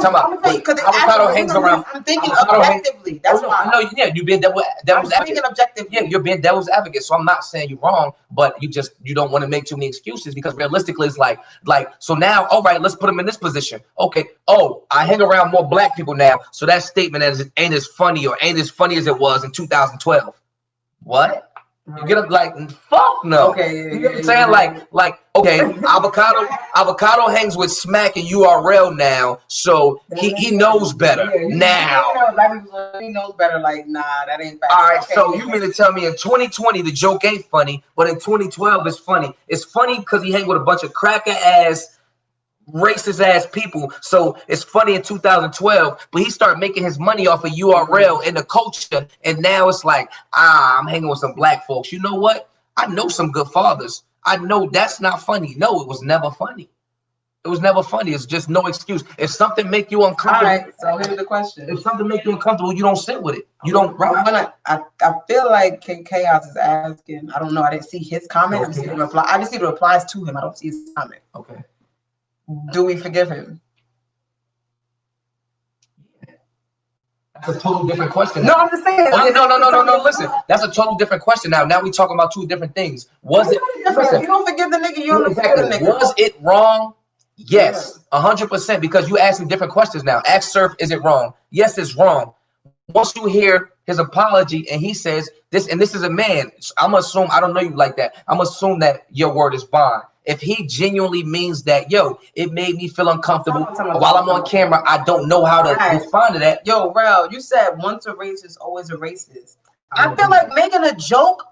talking about Avocado hangs around. I'm thinking objectively. That's why. I know. Yeah, you're being devil's advocate. Objectively. Yeah, you're being devil's advocate. So I'm not saying you're wrong, but you don't want to make too many excuses because realistically, it's like so now. All right, let's put him in this position. Okay. Oh, I hang around more black people now, so that statement ain't as funny or ain't as funny as it was in 2012. What? You get up like fuck no. Okay, you know what I'm saying? Like okay, avocado hangs with Smack and URL now, so he knows better now. He knows better. Like nah, that ain't bad. All right, so you mean to tell me in 2020 the joke ain't funny, but in 2012 it's funny? It's funny because he hang with a bunch of cracker ass, racist ass people, so it's funny in 2012, but he started making his money off of URL and the culture, and now it's like I'm hanging with some black folks. You know what? I know some good fathers. I know that's not funny. No, it was never funny. It was never funny. It's just no excuse. If something make you uncomfortable, all right, so here's the question. If something make you uncomfortable, you don't sit with it. You don't. I feel like King Chaos is asking. I don't know. I didn't see his comment. I just see the replies to him. I don't see his comment. Okay. Do we forgive him? That's a total different question. No, I'm just saying. Oh yeah, no. Listen, that's a total different question. Now we talking about two different things. Was it? Listen, you don't forgive the nigga. You don't forgive the nigga. Was it wrong? Yes, 100%. Because you asking different questions now. Ask Surf, is it wrong? Yes, it's wrong. Once you hear his apology and he says this, and this is a man, I'm gonna assume I don't know you like that. I'm gonna assume that your word is bond. If he genuinely means that, yo, it made me feel uncomfortable while I'm on camera, I don't know how to respond to that. Yo, Rel, you said once a racist, always a racist. I feel like making a joke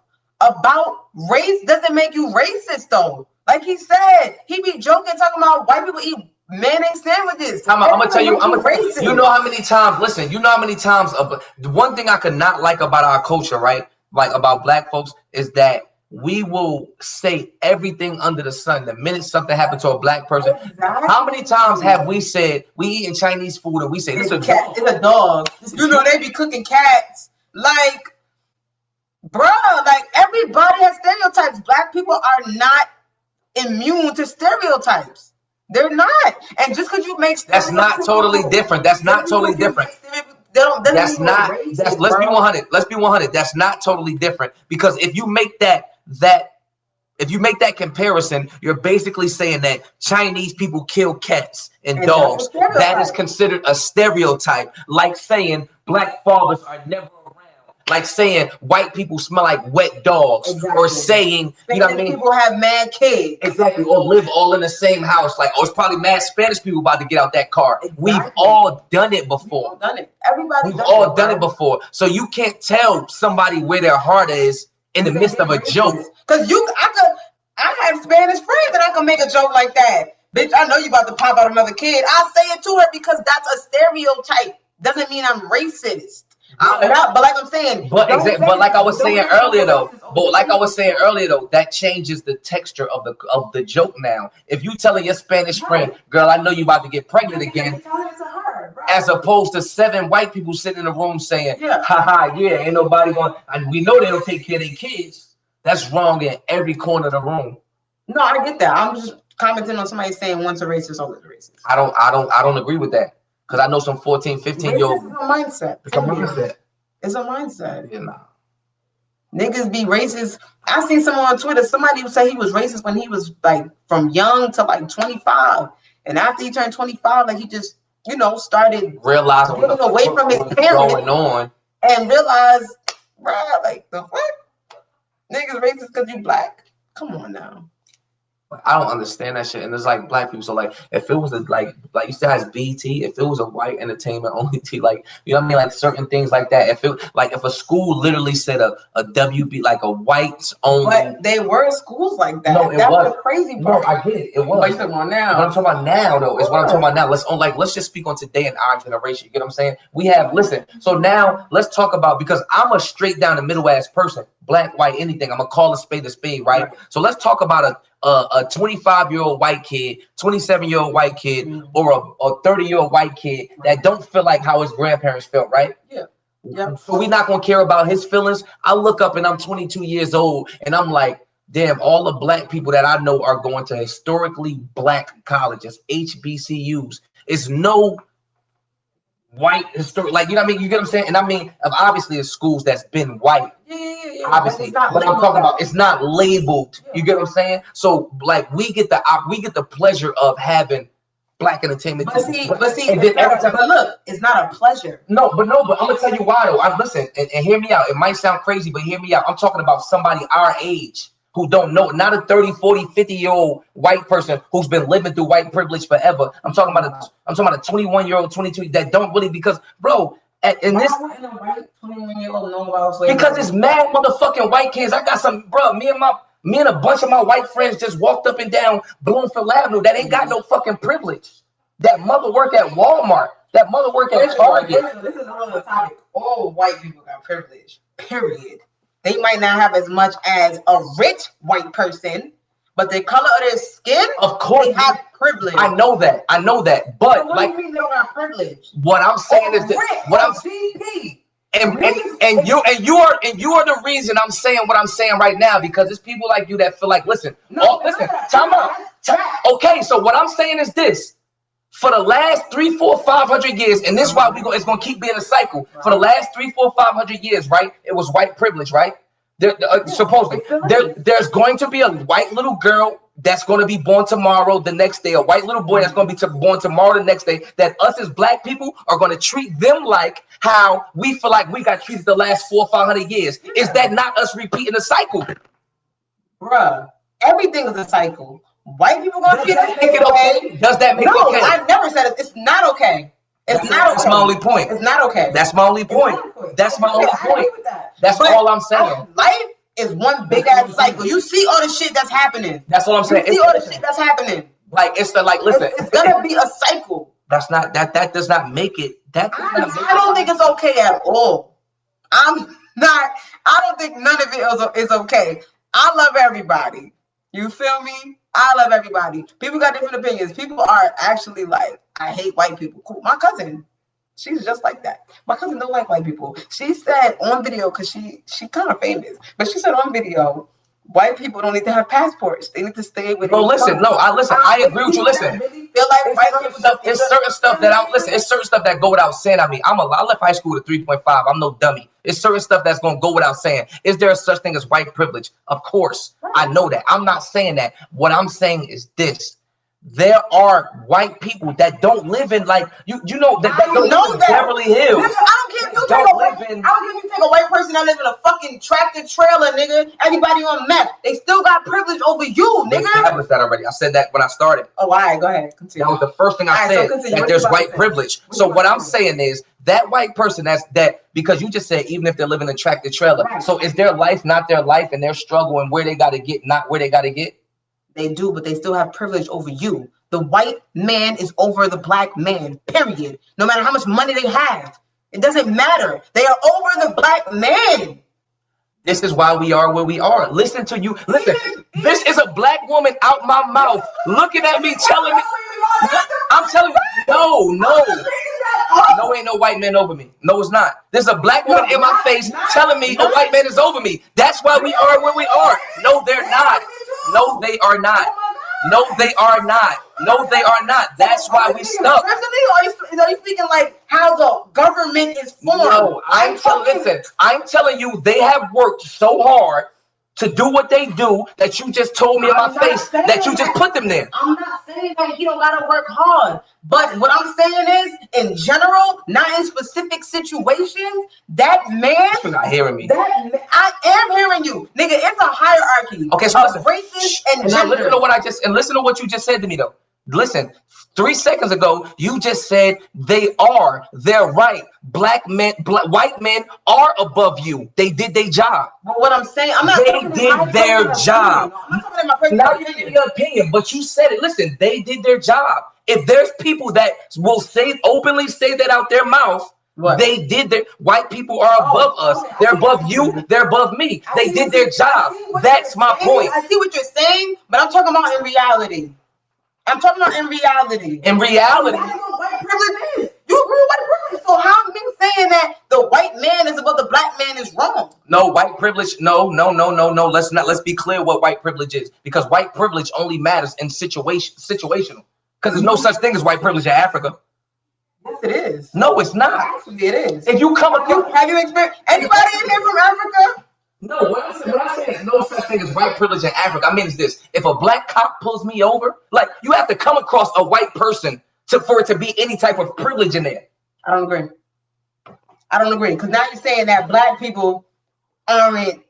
about race doesn't make you racist, though. Like he said, he be joking, talking about white people eat mayonnaise sandwiches. I'm gonna tell you, you know how many times, listen, you know how many times, the one thing I could not like about our culture, right? Like about black folks is that we will say everything under the sun the minute something happened to a black person. Exactly. How many times have we said we eating Chinese food and we say it's a cat, it's a dog? You know they be cooking cats. Like, bro, like everybody has stereotypes. Black people are not immune to stereotypes. They're not. And just because you make that's not totally different. That's not totally different. That's not. That's let's be 100. Let's be 100. That's not totally different because if you make that comparison, you're basically saying that Chinese people kill cats and dogs. That is considered a stereotype, like saying black fathers are never around, like saying white people smell like wet dogs, or saying, you know what I mean? People have mad kids. Exactly, or live all in the same house. Like, oh, it's probably mad Spanish people about to get out that car. Exactly. We've all done it before. We've done it. Everybody's done it before. So you can't tell somebody where their heart is in the midst of a joke. Because I have Spanish friends and I can make a joke like that. Bitch, I know you about to pop out another kid. I'll say it to her because that's a stereotype. Doesn't mean I'm racist. But like I'm saying, but like I was saying earlier though, that changes the texture of the joke now. If you telling your Spanish friend, girl, I know you about to get pregnant again, as opposed to 7 white people sitting in a room saying, haha, yeah, ain't nobody going, and we know they don't take care of their kids. That's wrong in every corner of the room. No, I get that. I'm just commenting on somebody saying once a racist, always a racist. I don't agree with that. Because I know some 14, 15-year-old. It's a mindset. It's a mindset. It's a mindset. Yeah, nah. Niggas be racist. I seen someone on Twitter, somebody would say he was racist when he was like from young to like 25. And after he turned 25, like he just, started realizing getting away from his parents going on. And realized, bro, like the fuck? Niggas racist because you black? Come on now. I don't understand that shit. And there's like black people. So like if it was like you still has BT, if it was a white entertainment only T, like you know what I mean? Like certain things like that. If a school literally said a WB, like a whites only. But they were schools like that. No, that was the crazy part. No, I get it. It was. What you talking about now? What I'm talking about now though is what I'm talking about now. Let's just speak on today in our generation. You get what I'm saying? So now let's talk about, because I'm a straight down the middle ass person, black, white, anything. I'm gonna call a spade, right? So let's talk about a 25-year-old white kid, 27-year-old white kid, or a 30-year-old white kid that don't feel like how his grandparents felt, right? Yeah. So we're not gonna care about his feelings. I look up and I'm 22 years old and I'm like, damn, all the black people that I know are going to historically black colleges, HBCUs. It's no white historic, like, you know what I mean? You get what I'm saying? And I mean, obviously, it's schools that's been white. Yeah. Obviously, but I'm talking about it's not labeled. You get what I'm saying? So like we get the pleasure of having black entertainment. But see, and then every time, but look, it's not a pleasure. no, but I'm gonna tell you why though. I listen and hear me out. It might sound crazy, but hear me out. I'm talking about somebody our age who don't know, not a 30, 40, 50-year-old white person who's been living through white privilege forever. I'm talking about a 21-year-old, 22 that don't really, because bro, in this, because it's mad motherfucking white kids. I got some, bro. Me and a bunch of my white friends just walked up and down Bloomfield Avenue that ain't got no fucking privilege. That mother work at Walmart. That mother work at Target. This is another topic. All white people got privilege. Period. They might not have as much as a rich white person, but the color of their skin, of course, they have privilege. I know that. But what like, do you mean they don't have privilege? What I'm saying is this. What I'm GDP. And you are the reason I'm saying what I'm saying right now, because it's people like you that feel like, listen, time out. Okay, so what I'm saying is this. For the last 300, 400, 500 years, and this is why it's gonna keep being a cycle. For the last 300, 400, 500 years, right? It was white privilege, right? Supposedly, there's going to be a white little girl that's going to be born tomorrow, the next day, a white little boy that's going to be born tomorrow, the next day, that us as black people are going to treat them like how we feel like we got treated the last 400 or 500 years. Is that not us repeating the cycle? Bruh, everything is a cycle. White people gonna make it okay? Does that make it okay? No, I never said it. It's not okay. It's not okay. That's my only point. It's not okay. That's my only point. That's my only point. That's all I'm saying. Life is one big ass cycle. You see all the shit that's happening. That's what I'm saying. You see all the shit that's happening. Like listen. It's gonna be a cycle. That's not that does not make it. I don't think it's okay at all. I don't think none of it is okay. I love everybody. You feel me? I love everybody. People got different opinions. People are actually like, I hate white people. Cool. My cousin, she's just like that. My cousin don't like white people. She said on video, because she kind of famous, but she said on video, white people don't need to have passports. They need to stay with. No, listen. No, I agree with you. Listen, feel like it's certain stuff that it's certain stuff that go without saying. I mean, I left high school with a 3.5. I'm no dummy. It's certain stuff that's gonna go without saying. Is there a such thing as white privilege? Of course, I know that. I'm not saying that. What I'm saying is this. There are white people that don't live in like you know that don't live in Beverly Hills. Nigga, I don't care if you take a white person that lives in a fucking tractor trailer, nigga. Everybody on meth. They still got privilege over you, nigga. We established that already. I said that when I started. Oh, all right, go ahead. Continue. That was the first thing I said, that there's white privilege. So what I'm saying is that white person because you just said even if they're living in a tractor trailer. Right. So is their life not their life, and their struggle and where they got to get, not where they got to get? They do, but they still have privilege over you. The white man is over the black man, period. No matter how much money they have. It doesn't matter. They are over the black man. This is why we are where we are. Listen to you. Listen, this is a black woman out my mouth looking at me, telling me. I'm telling you, no, ain't no white man over me. No, it's not. There's a black woman in my face telling me a white man is over me. That's why we are where we are. No, they're not. No, they are not. No, they are not. No, they are not. That's why we stuck. Personally, are you speaking like how the government is formed? No, I'm telling you, they have worked so hard to do what they do that you just told me in my face that you just put them there. I'm not saying that he don't gotta work hard, but what I'm saying is, in general, not in specific situations, that man. You're not hearing me. I am hearing you, nigga. It's a hierarchy. Okay, so listen. Races and gender. Listen to what you just said to me though. Listen, 3 seconds ago, you just said they're right. White men are above you. They did their job. But what I'm saying, they did their job. I'm not talking about my now you're giving your opinion, but you said it. Listen, they did their job. If there's people that will openly say that out their mouth, they did their. White people are above us. They're above you. They're above me. They did their job. That's my point. I see what you're saying, but I'm talking about in reality. I'm talking about in reality. In reality. That's what white privilege is. You agree with white privilege. So how me saying that the white man is above the black man is wrong? No, white privilege. No. Let's be clear what white privilege is. Because white privilege only matters in situational. Because there's no such thing as white privilege in Africa. Yes, it is. is. No, it's not. Actually, it is. If you come across, Have you experienced anybody in here from Africa? no, when I say no such thing as white privilege in Africa, I mean is this: if a black cop pulls me over, like you have to come across a white person for it to be any type of privilege in there. I don't agree because now you're saying that black people aren't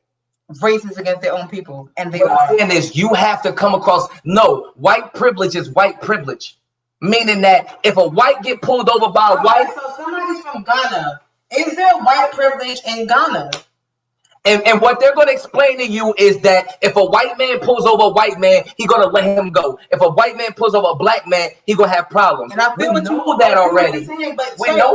racist against their own people, and they What are. I'm saying is you have to come across. No, white privilege is white privilege, meaning that if a white get pulled over by a white, So somebody's from Ghana. Is there white privilege in Ghana? And what they're going to explain to you is that if a white man pulls over a white man, he's going to let him go. If a white man pulls over a black man, he's going to have problems. And I feel we know that already. So know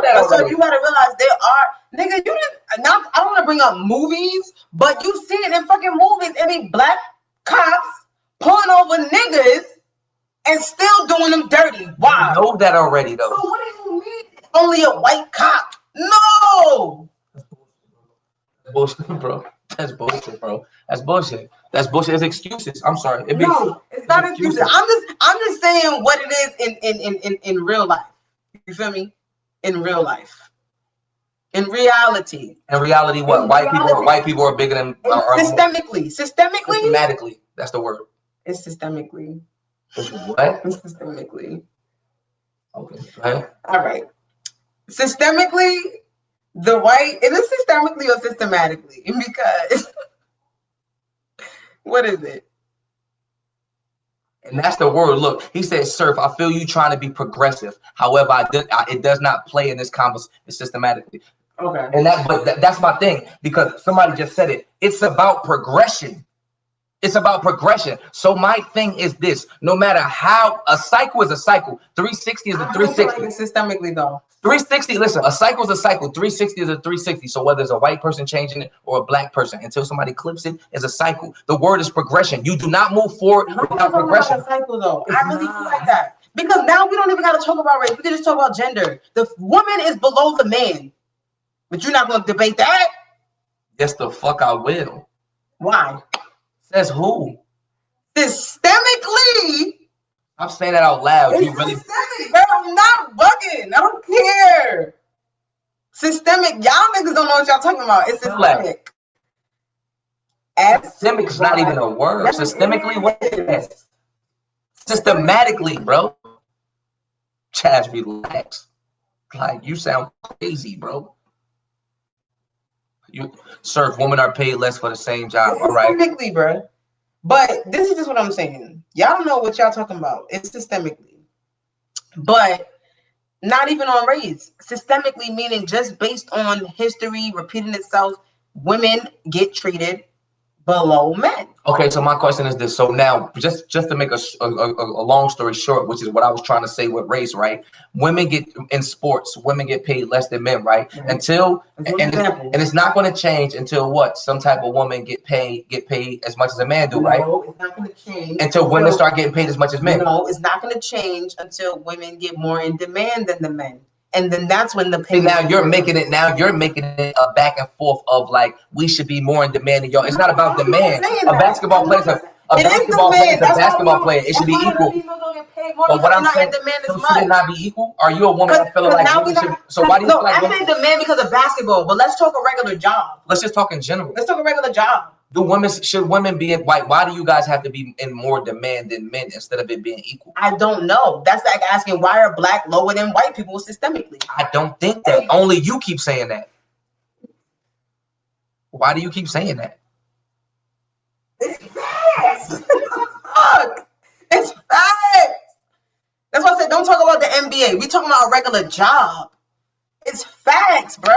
that already. So you got to realize there are, nigga, you didn't, now I don't want to bring up movies, but you see it in fucking movies, any black cops pulling over niggas and still doing them dirty. Why? We know that already, though. So what do you mean only a white cop? No! Bullshit, bro. That's bullshit, bro. That's bullshit. That's bullshit. It's excuses. I'm sorry. No, it's not excuses. I'm just saying what it is in real life. You feel me? In real life. In reality. In reality, what? White people are bigger than systemically. Systematically. That's the word. It's systemically. What? It's systemically. Okay. Right. All right. Systemically. The white, is it systemically or systematically? Because what is it? And that's the word. Look, he said, "Surf, I feel you trying to be progressive. However, it does not play in this conversation systematically." Okay. And that's my thing, because somebody just said it. It's about progression. It's about progression. So my thing is this: no matter how a cycle is a cycle, 360 is a 360. Like it's systemically though. 360, listen, a cycle is a cycle. 360 is a 360. So whether it's a white person changing it or a black person, until somebody clips it, is a cycle. The word is progression. You do not move forward without progression. About a cycle though. I really feel like that. Because now we don't even got to talk about race. We can just talk about gender. The woman is below the man. But you're not going to debate that? Yes, the fuck I will. Why? Says who? Systemically. I'm saying that out loud. It's you really systemic, bro. I'm not bugging. I don't care. Systemic. Y'all niggas don't know what y'all talking about. It's systemic. Systemic is not even a word. Systemically, what is that? Systematically, bro. Chaz, relax. Like, you sound crazy, bro. You, sir, women are paid less for the same job. All right. Systemically, bro. But this is just what I'm saying. Y'all don't know what y'all talking about. It's systemically. But not even on race. Systemically meaning just based on history repeating itself, women get treated below men. Okay, so my question is this. So now, just to make a long story short, which is what I was trying to say with race, right? Women get in sports, women get paid less than men, right? Mm-hmm. Until and it's not going to change until what? Some type of woman get paid as much as a man do, right? No, it's not going to change until women start getting paid as much as men. No, it's not going to change until women get more in demand than the men. And then that's when the pay. Now you're making it a back and forth of like we should be more in demand than y'all. It's not about demand. A basketball player is a basketball player. It should be equal. But what I'm saying, so should it not be equal? Are you a woman that feel like so why do you feel like I say demand because of basketball, but let's talk a regular job. Let's just talk in general. Let's talk a regular job. Should women be white? Why do you guys have to be in more demand than men instead of it being equal? I don't know. That's like asking why are black lower than white people systemically? I don't think that. Only you keep saying that. Why do you keep saying that? It's facts. Fuck. It's facts. That's why I said don't talk about the NBA. We talking about a regular job. It's facts, bro.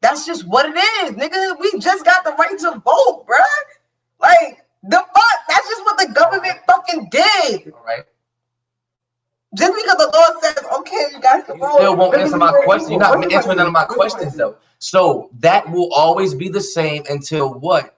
That's just what it is, nigga. We just got the right to vote, bro. Like, the fuck? That's just what the government fucking did. All right. Just because the law says, okay, you guys can vote. You still won't answer my question. You're not answering none of my questions, though. So that will always be the same until what?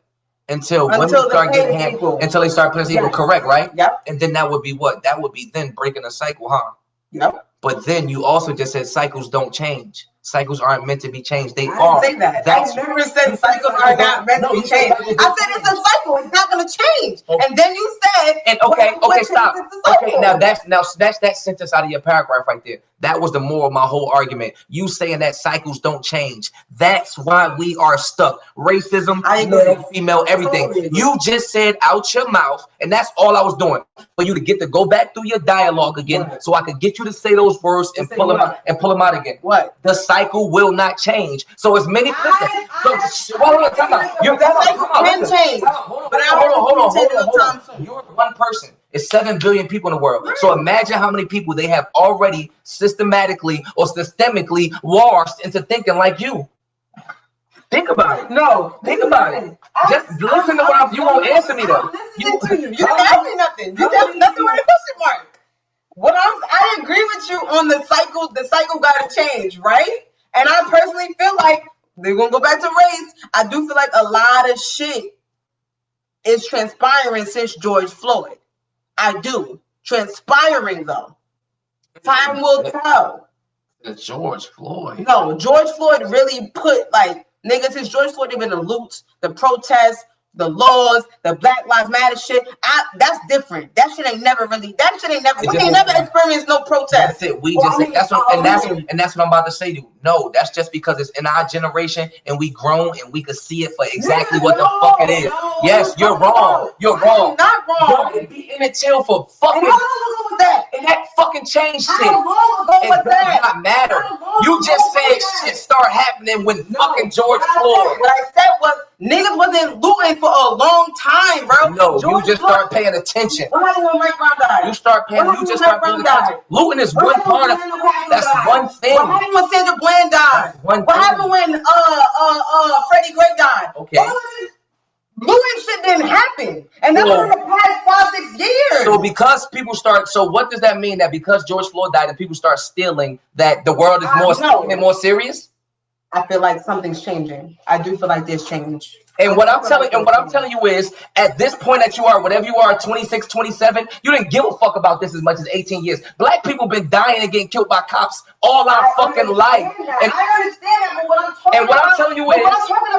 Until women start getting until they start putting equal, correct, right? Yep. And then that would be what? That would be then breaking a cycle, huh? Yep. But then you also just said cycles don't change. Cycles aren't meant to be changed. They I are. didn't say that. That's I never said cycles are not meant to be changed. I said it's a cycle. It's not going to change. Okay. And then you said, and okay, stop. Okay, now that's that sentence out of your paragraph right there. That was the moral of my whole argument. You saying that cycles don't change. That's why we are stuck. Racism, male, female, everything. You just said out your mouth, and that's all I was doing for you to get to go back through your dialogue again, so I could get you to say those words and pull them out again. What? The cycle will not change. So as many hold on, come on. You're can change. But hold on. You're one person. It's 7 billion people in the world. So imagine how many people they have already systematically or systemically washed into thinking like you. Think about it. No, think about it. Just listen to what you won't answer me though. You didn't ask me nothing. You did nothing with a question mark. I agree with you on the cycle. The cycle got to change, right? And I personally feel like they're gonna go back to race. I do feel like a lot of shit is transpiring since George Floyd. I do. Transpiring though. Time will tell. It's George Floyd. No, George Floyd really put like niggas since George Floyd even the loots, the protests, the laws, the Black Lives Matter shit. That's different. That shit ain't never. We ain't never experienced no protest. That's it. That's what I'm about to say to you. No, that's just because it's in our generation and we grown and we could see it for exactly what the fuck it is. Yes, you're wrong. You're wrong. Not wrong. Don't be in the jail for fucking. And that fucking changed shit. It does not matter. You just said shit start happening when fucking George Floyd. What I said was niggas wasn't looting for a long time, bro. No, you just start paying attention. What happened when Mike Brown died? You start paying attention. Looting is one part of that's one thing. What happened when Sandra Bland died? What happened when Freddie Gray died? Okay. Looting shit didn't happen. And that was in the past 5-6 years. So because people start, so what does that mean? That because George Floyd died and people start stealing, that the world is more serious? I feel like something's changing. I do feel like there's change. And what I'm telling you is, at this point that you are, whatever you are, 26, 27, you didn't give a fuck about this as much as 18 years. Black people been dying and getting killed by cops all our fucking life. And I understand that, but what I'm talking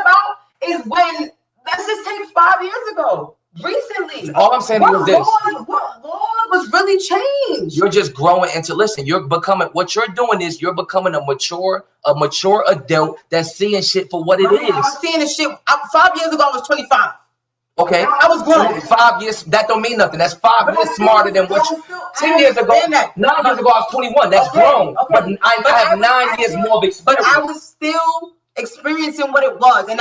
about is when, let's just take 5 years ago. Recently. All I'm saying is this. What law was really changed? You're just growing into, listen, what you're doing is you're becoming a mature adult that's seeing shit for what it is. I'm seeing this shit. 5 years ago, I was 25. Okay. I was grown. 5 years, that don't mean nothing. That's 5 years smarter than what you, 10 years ago, 9 years ago, I was 21. That's grown. Okay. But I have 9 years more of experience. But I was still experiencing what it was, and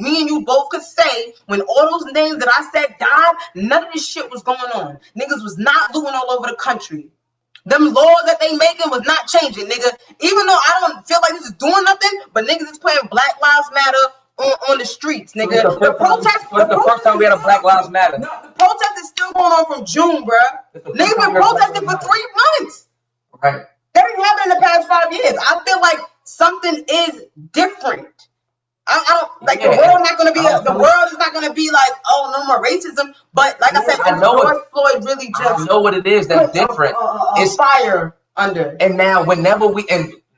me and you both could say when all those names that I said died, none of this shit was going on. Niggas was not looting all over the country. Them laws that they making was not changing, nigga. Even though I don't feel like this is doing nothing, but niggas is playing Black Lives Matter on the streets, nigga. The first time we had a Black Lives Matter. No, the protest is still going on from June, bruh. Niggas been protesting for 3 months. Right. That didn't happen in the past 5 years. I feel like something is different. I don't like the world not gonna be the world is not gonna be like, oh, no more racism. But like I said, George Floyd really just I know what it is that's different. It's fire under. And now whenever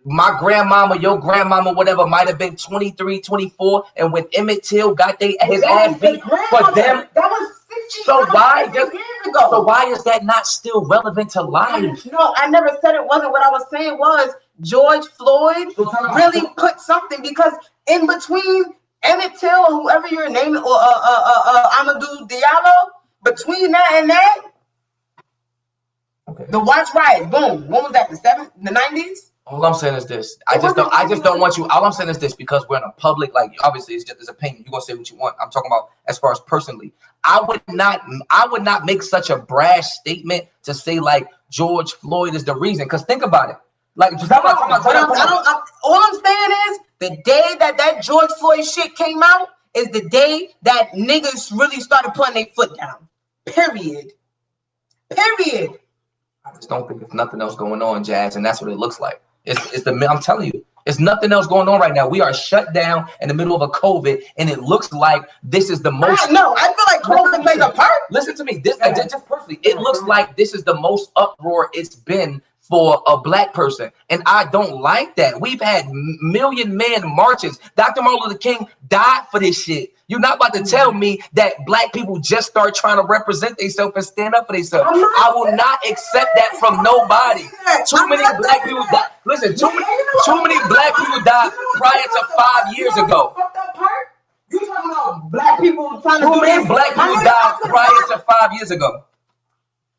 my grandmama, your grandmama, whatever, might have been 23, 24, and when Emmett Till got his ass beat for them, that was 60 so why years ago. So why is that not still relevant to life? No, I never said it wasn't. What I was saying was George Floyd really put something, because in between Emmett Till or whoever you're naming, or Amadou Diallo, between that and that, the Watch Riot, boom. When was that? The 90s? All I'm saying is this. I just don't want you. All I'm saying is this, because we're in a public, like, obviously it's just his opinion. You're gonna say what you want. I'm talking about as far as personally. I would not make such a brash statement to say like George Floyd is the reason. Because think about it. Like, all I'm saying is the day that George Floyd shit came out is the day that niggas really started putting their foot down. Period. I just don't think there's nothing else going on, Jazz, and that's what it looks like. I'm telling you, it's nothing else going on right now. We are shut down in the middle of a COVID, and it looks like this is the most. No, I feel like COVID plays a part. Listen to me. Just personally, it looks like this is the most uproar it's been for a black person, and I don't like that. We've had million man marches. Dr. Martin Luther King died for this shit. You're not about to tell me that black people just start trying to represent themselves and stand up for themselves. I will not accept that from nobody. Too many black people died. Listen, too many black people died prior to 5 years ago. You talking about black people trying to Too do many this? black people died prior to 5 years ago.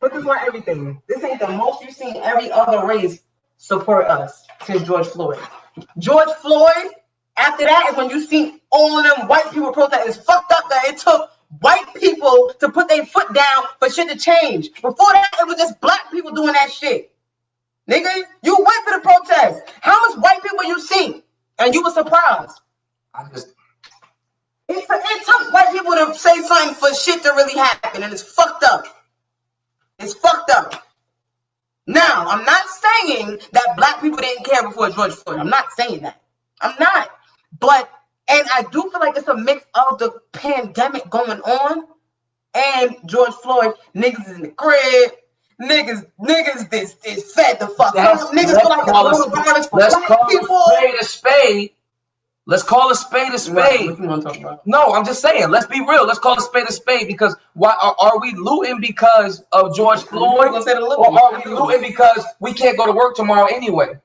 Put this on everything. This ain't the most you've seen every other race support us since George Floyd. George Floyd, after that is when you see all of them white people protest. It's fucked up that it took white people to put their foot down for shit to change. Before that, it was just black people doing that shit. Nigga, you went for the protest. How much white people you see? And you were surprised. It took white people to say something for shit to really happen, and it's fucked up. It's fucked up. Now, I'm not saying that black people didn't care before George Floyd. I'm not saying that. I'm not. But, and I do feel like it's a mix of the pandemic going on and George Floyd. Niggas is in the crib. Niggas this fed the fuck up. Niggas feel like the coronavirus for black people. A spade. Let's call a spade a spade. What you want to talk about? No, I'm just saying. Let's be real. Let's call a spade because why are we looting because of George Floyd, or are we looting because we can't go to work tomorrow anyway?